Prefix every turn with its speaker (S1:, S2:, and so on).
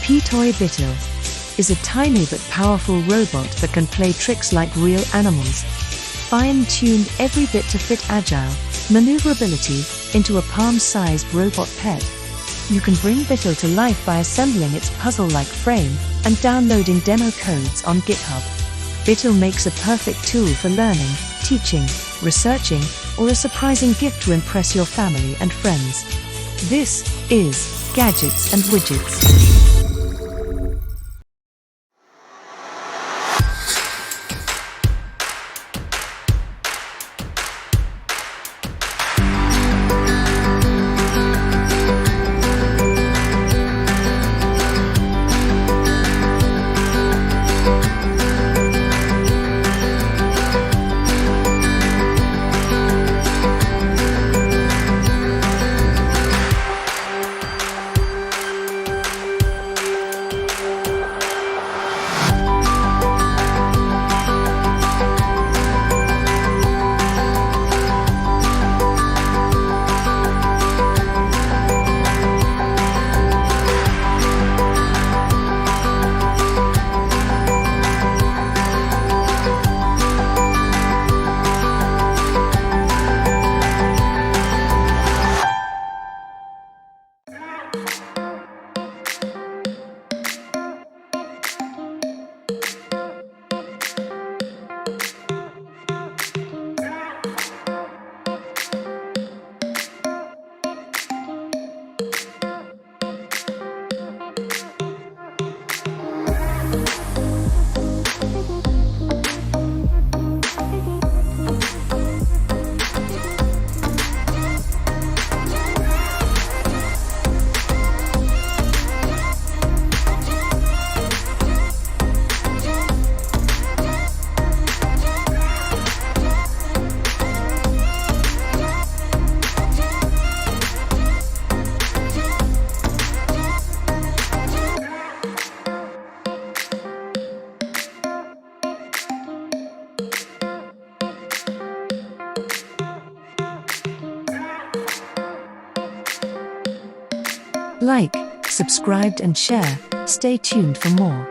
S1: Toy Bittle is a tiny but powerful robot that can play tricks like real animals. Fine-tuned every bit to fit agile maneuverability into a palm-sized robot pet. You can bring Bittle to life by assembling its puzzle-like frame and downloading demo codes on GitHub. Bittle makes a perfect tool for learning, teaching, researching, or a surprising gift to impress your family and friends. This is Gadgets and Widgets. Like, subscribed and share. Stay tuned for more.